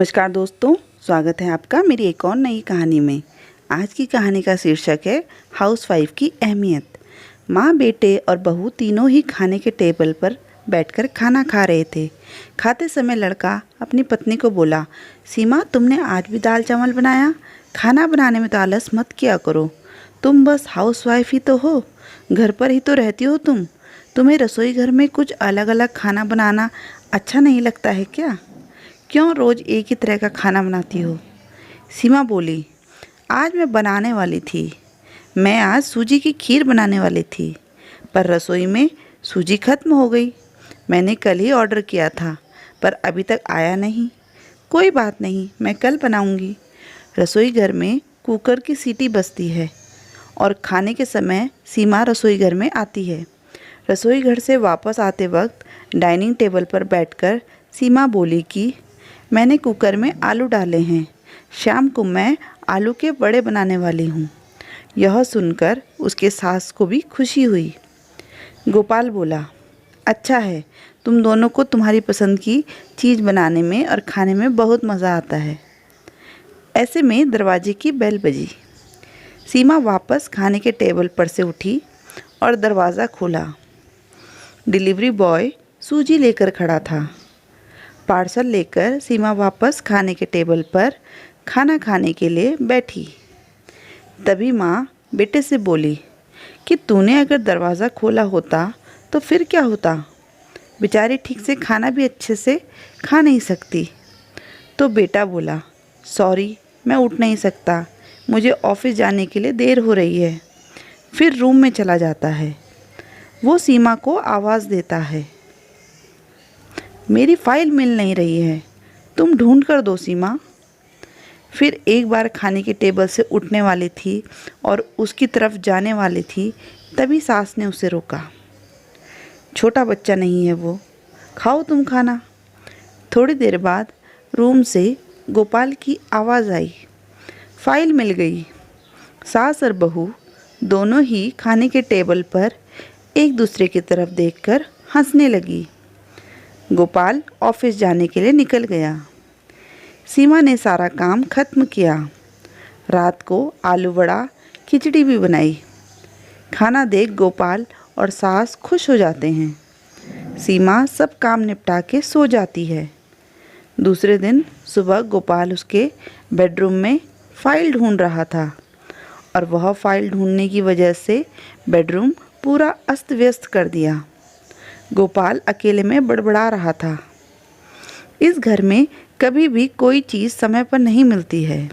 नमस्कार दोस्तों, स्वागत है आपका मेरी एक और नई कहानी में। आज की कहानी का शीर्षक है हाउसवाइफ की अहमियत। माँ, बेटे और बहू तीनों ही खाने के टेबल पर बैठकर खाना खा रहे थे। खाते समय लड़का अपनी पत्नी को बोला, सीमा, तुमने आज भी दाल चावल बनाया? खाना बनाने में तो आलस मत किया करो। तुम बस हाउसवाइफ ही तो हो, घर पर ही तो रहती हो तुम। तुम्हें रसोई घर में कुछ अलग अलग खाना बनाना अच्छा नहीं लगता है क्या? क्यों रोज़ एक ही तरह का खाना बनाती हो? सीमा बोली, आज मैं बनाने वाली थी। मैं आज सूजी की खीर बनाने वाली थी, पर रसोई में सूजी खत्म हो गई। मैंने कल ही ऑर्डर किया था, पर अभी तक आया नहीं। कोई बात नहीं, मैं कल बनाऊंगी। रसोई घर में कुकर की सीटी बजती है और खाने के समय सीमा रसोई घर में आती है। रसोई घर से वापस आते वक्त डाइनिंग टेबल पर बैठकर सीमा बोली कि मैंने कुकर में आलू डाले हैं। शाम को मैं आलू के बड़े बनाने वाली हूँ। यह सुनकर उसके सास को भी खुशी हुई। गोपाल बोला, अच्छा है, तुम दोनों को तुम्हारी पसंद की चीज़ बनाने में और खाने में बहुत मज़ा आता है। ऐसे में दरवाजे की बेल बजी। सीमा वापस खाने के टेबल पर से उठी और दरवाज़ा खोला। डिलीवरी बॉय सूजी लेकर खड़ा था। पार्सल लेकर सीमा वापस खाने के टेबल पर खाना खाने के लिए बैठी। तभी माँ बेटे से बोली कि तूने अगर दरवाज़ा खोला होता तो फिर क्या होता? बेचारी ठीक से खाना भी अच्छे से खा नहीं सकती। तो बेटा बोला, सॉरी, मैं उठ नहीं सकता, मुझे ऑफिस जाने के लिए देर हो रही है। फिर रूम में चला जाता है। वो सीमा को आवाज़ देता है, मेरी फ़ाइल मिल नहीं रही है, तुम ढूंढ कर दो सीमा। फिर एक बार खाने के टेबल से उठने वाली थी और उसकी तरफ जाने वाली थी, तभी सास ने उसे रोका। छोटा बच्चा नहीं है वो, खाओ तुम खाना। थोड़ी देर बाद रूम से गोपाल की आवाज़ आई, फ़ाइल मिल गई। सास और बहू दोनों ही खाने के टेबल पर एक दूसरे की तरफ देखकर हंसने लगी। गोपाल ऑफिस जाने के लिए निकल गया। सीमा ने सारा काम खत्म किया। रात को आलू वड़ा खिचड़ी भी बनाई। खाना देख गोपाल और सास खुश हो जाते हैं। सीमा सब काम निपटा के सो जाती है। दूसरे दिन सुबह गोपाल उसके बेडरूम में फ़ाइल ढूंढ रहा था और वह फ़ाइल ढूंढने की वजह से बेडरूम पूरा अस्त व्यस्त कर दिया। गोपाल अकेले में बड़बड़ा रहा था, इस घर में कभी भी कोई चीज़ समय पर नहीं मिलती है।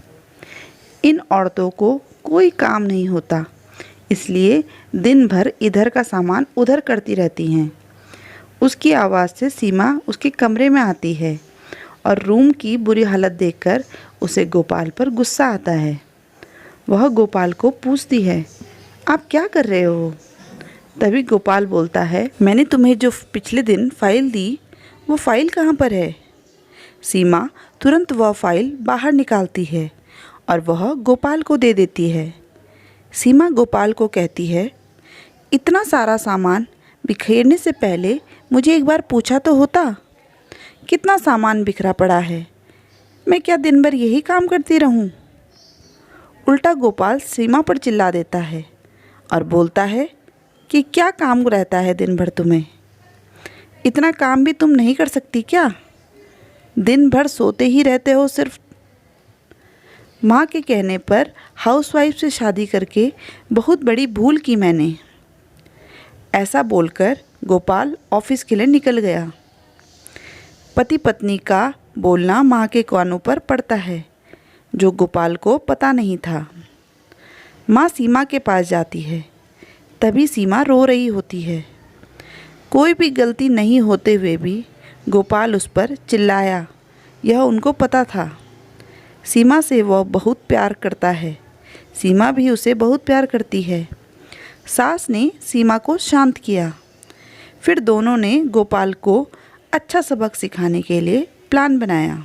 इन औरतों को कोई काम नहीं होता, इसलिए दिन भर इधर का सामान उधर करती रहती हैं। उसकी आवाज़ से सीमा उसके कमरे में आती है और रूम की बुरी हालत देखकर उसे गोपाल पर गुस्सा आता है। वह गोपाल को पूछती है, आप क्या कर रहे हो? तभी गोपाल बोलता है, मैंने तुम्हें जो पिछले दिन फ़ाइल दी, वो फ़ाइल कहाँ पर है? सीमा तुरंत वह फ़ाइल बाहर निकालती है और वह गोपाल को दे देती है। सीमा गोपाल को कहती है, इतना सारा सामान बिखेरने से पहले मुझे एक बार पूछा तो होता। कितना सामान बिखरा पड़ा है, मैं क्या दिन भर यही काम करती रहूं? उल्टा गोपाल सीमा पर चिल्ला देता है और बोलता है कि क्या काम रहता है दिन भर तुम्हें? इतना काम भी तुम नहीं कर सकती क्या? दिन भर सोते ही रहते हो सिर्फ। माँ के कहने पर हाउसवाइफ से शादी करके बहुत बड़ी भूल की मैंने। ऐसा बोलकर गोपाल ऑफिस के लिए निकल गया। पति पत्नी का बोलना माँ के कानों पर पड़ता है, जो गोपाल को पता नहीं था। माँ सीमा के पास जाती है, तभी सीमा रो रही होती है। कोई भी गलती नहीं होते हुए भी गोपाल उस पर चिल्लाया, यह उनको पता था। सीमा से वह बहुत प्यार करता है, सीमा भी उसे बहुत प्यार करती है। सास ने सीमा को शांत किया। फिर दोनों ने गोपाल को अच्छा सबक सिखाने के लिए प्लान बनाया।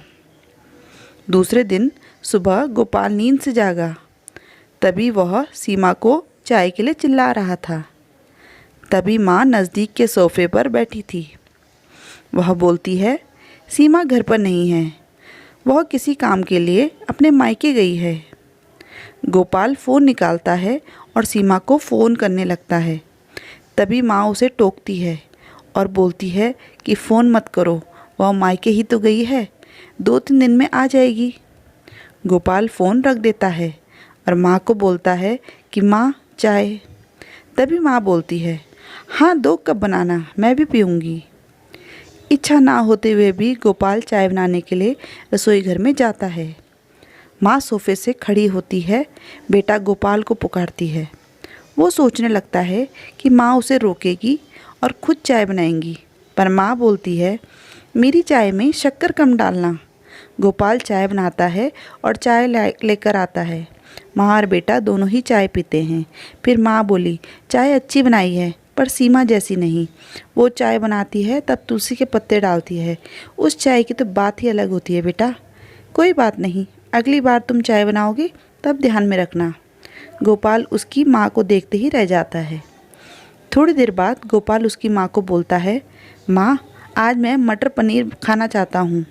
दूसरे दिन सुबह गोपाल नींद से जागा, तभी वह सीमा को चाय के लिए चिल्ला रहा था। तभी माँ नज़दीक के सोफे पर बैठी थी। वह बोलती है, सीमा घर पर नहीं है, वह किसी काम के लिए अपने मायके गई है। गोपाल फ़ोन निकालता है और सीमा को फ़ोन करने लगता है। तभी माँ उसे टोकती है और बोलती है कि फ़ोन मत करो, वह मायके ही तो गई है, 2-3 दिन में आ जाएगी। गोपाल फ़ोन रख देता है और माँ को बोलता है कि माँ चाय। तभी माँ बोलती है, हाँ 2 कप बनाना, मैं भी पीऊँगी। इच्छा ना होते हुए भी गोपाल चाय बनाने के लिए रसोई घर में जाता है। माँ सोफे से खड़ी होती है, बेटा गोपाल को पुकारती है। वो सोचने लगता है कि माँ उसे रोकेगी और खुद चाय बनाएंगी, पर माँ बोलती है, मेरी चाय में शक्कर कम डालना। गोपाल चाय बनाता है और चाय लेकर आता है। माँ और बेटा दोनों ही चाय पीते हैं। फिर माँ बोली, चाय अच्छी बनाई है, पर सीमा जैसी नहीं। वो चाय बनाती है तब तुलसी के पत्ते डालती है, उस चाय की तो बात ही अलग होती है बेटा। कोई बात नहीं, अगली बार तुम चाय बनाओगे तब ध्यान में रखना। गोपाल उसकी माँ को देखते ही रह जाता है। थोड़ी देर बाद गोपाल उसकी माँ को बोलता है, माँ आज मैं मटर पनीर खाना चाहता हूँ।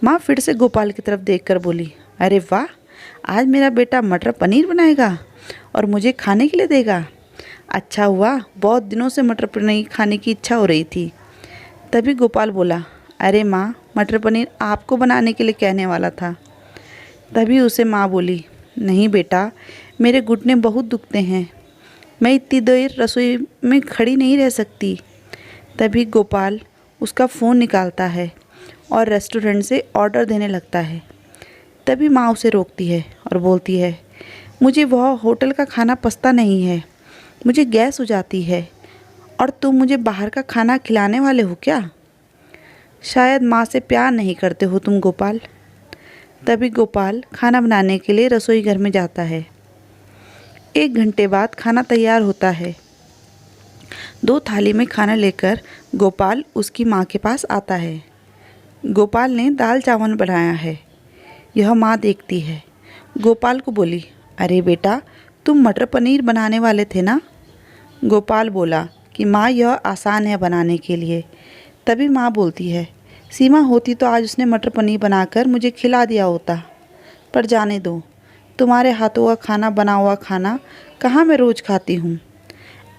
माँ फिर से गोपाल की तरफ देखकर बोली, अरे वाह, आज मेरा बेटा मटर पनीर बनाएगा और मुझे खाने के लिए देगा। अच्छा हुआ, बहुत दिनों से मटर पनीर खाने की इच्छा हो रही थी। तभी गोपाल बोला, अरे माँ, मटर पनीर आपको बनाने के लिए कहने वाला था। तभी उसे माँ बोली, नहीं बेटा, मेरे घुटने बहुत दुखते हैं, मैं इतनी देर रसोई में खड़ी नहीं रह सकती। तभी गोपाल उसका फ़ोन निकालता है और रेस्टोरेंट से ऑर्डर देने लगता है। तभी माँ उसे रोकती है और बोलती है, मुझे वह होटल का खाना पचता नहीं है, मुझे गैस हो जाती है, और तुम मुझे बाहर का खाना खिलाने वाले हो क्या? शायद माँ से प्यार नहीं करते हो तुम गोपाल। तभी गोपाल खाना बनाने के लिए रसोई घर में जाता है। 1 घंटे बाद खाना तैयार होता है। 2 थाली में खाना लेकर गोपाल उसकी माँ के पास आता है। गोपाल ने दाल चावल बनाया है। यह माँ देखती है। गोपाल को बोली, अरे बेटा, तुम मटर पनीर बनाने वाले थे ना? गोपाल बोला कि माँ यह आसान है बनाने के लिए। तभी माँ बोलती है, सीमा होती तो आज उसने मटर पनीर बनाकर मुझे खिला दिया होता, पर जाने दो, तुम्हारे हाथों का खाना बना हुआ खाना कहाँ मैं रोज़ खाती हूँ।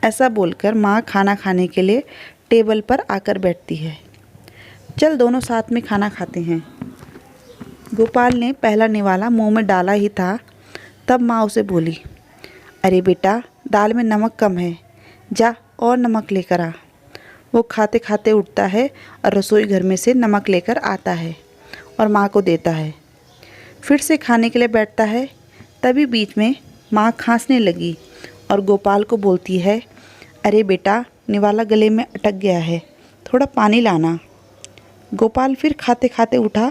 ऐसा बोलकर माँ खाना खाने के लिए टेबल पर आकर बैठती है। चल दोनों साथ में खाना खाते हैं। गोपाल ने पहला निवाला मुंह में डाला ही था, तब माँ उसे बोली, अरे बेटा, दाल में नमक कम है, जा और नमक लेकर आ। वो खाते खाते उठता है और रसोई घर में से नमक लेकर आता है और माँ को देता है। फिर से खाने के लिए बैठता है। तभी बीच में माँ खांसने लगी और गोपाल को बोलती है, अरे बेटा, निवाला गले में अटक गया है, थोड़ा पानी लाना। गोपाल फिर खाते खाते उठा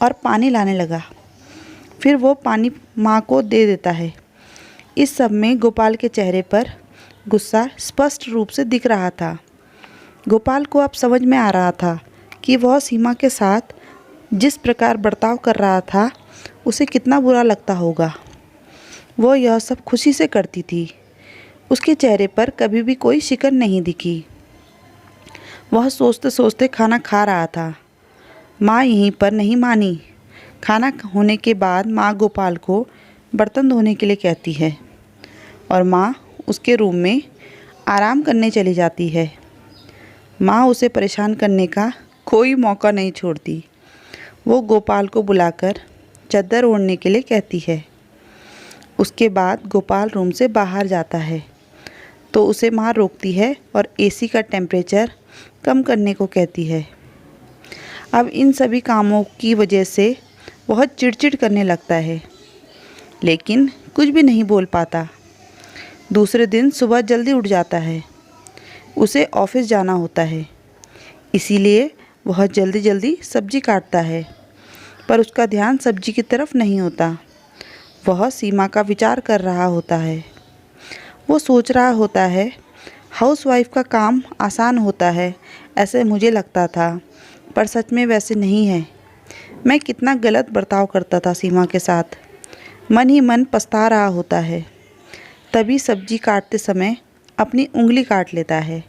और पानी लाने लगा। फिर वो पानी माँ को दे देता है। इस सब में गोपाल के चेहरे पर गुस्सा स्पष्ट रूप से दिख रहा था। गोपाल को अब समझ में आ रहा था कि वह सीमा के साथ जिस प्रकार बर्ताव कर रहा था उसे कितना बुरा लगता होगा। वह यह सब खुशी से करती थी। उसके चेहरे पर कभी भी कोई शिकन नहीं दिखी। वह सोचते सोचते खाना खा रहा था। माँ यहीं पर नहीं मानी। खाना होने के बाद माँ गोपाल को बर्तन धोने के लिए कहती है और माँ उसके रूम में आराम करने चली जाती है। माँ उसे परेशान करने का कोई मौका नहीं छोड़ती। वो गोपाल को बुलाकर चादर ओढ़ने के लिए कहती है। उसके बाद गोपाल रूम से बाहर जाता है तो उसे माँ रोकती है और एसी का टेम्परेचर कम करने को कहती है। अब इन सभी कामों की वजह से बहुत चिड़चिड़ करने लगता है, लेकिन कुछ भी नहीं बोल पाता। दूसरे दिन सुबह जल्दी उठ जाता है। उसे ऑफिस जाना होता है, इसीलिए वह जल्दी जल्दी सब्जी काटता है, पर उसका ध्यान सब्जी की तरफ नहीं होता। वह सीमा का विचार कर रहा होता है। वो सोच रहा होता है, हाउसवाइफ का काम आसान होता है ऐसे मुझे लगता था, पर सच में वैसे नहीं है। मैं कितना गलत बर्ताव करता था सीमा के साथ। मन ही मन पछता रहा होता है। तभी सब्जी काटते समय अपनी उंगली काट लेता है।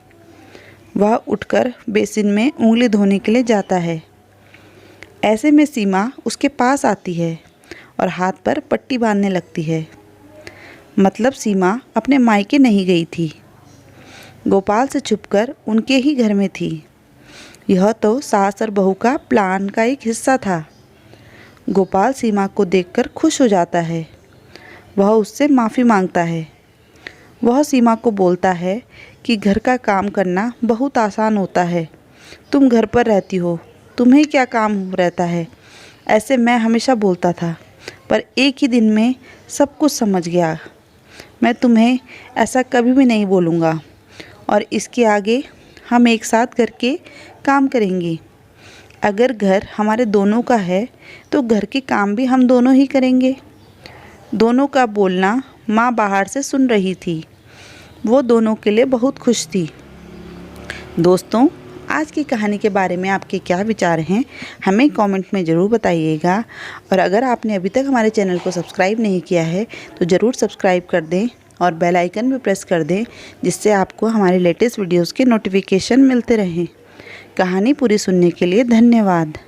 वह उठकर बेसिन में उंगली धोने के लिए जाता है। ऐसे में सीमा उसके पास आती है और हाथ पर पट्टी बांधने लगती है। मतलब सीमा अपने मायके नहीं गई थी, गोपाल से छुपकर उनके ही घर में थी। यह तो सास और बहू का प्लान का एक हिस्सा था। गोपाल सीमा को देखकर खुश हो जाता है। वह उससे माफ़ी मांगता है। वह सीमा को बोलता है कि घर का काम करना बहुत आसान होता है। तुम घर पर रहती हो, तुम्हें क्या काम रहता है, ऐसे मैं हमेशा बोलता था, पर एक ही दिन में सब कुछ समझ गया। मैं तुम्हें ऐसा कभी भी नहीं बोलूँगा और इसके आगे हम एक साथ करके काम करेंगे। अगर घर हमारे दोनों का है तो घर के काम भी हम दोनों ही करेंगे। दोनों का बोलना माँ बाहर से सुन रही थी। वो दोनों के लिए बहुत खुश थी। दोस्तों, आज की कहानी के बारे में आपके क्या विचार हैं, हमें कमेंट में ज़रूर बताइएगा। और अगर आपने अभी तक हमारे चैनल को सब्सक्राइब नहीं किया है तो ज़रूर सब्सक्राइब कर दें और बेल आइकन भी प्रेस कर दें, जिससे आपको हमारे लेटेस्ट वीडियोज़ के नोटिफिकेशन मिलते रहें। कहानी पूरी सुनने के लिए धन्यवाद।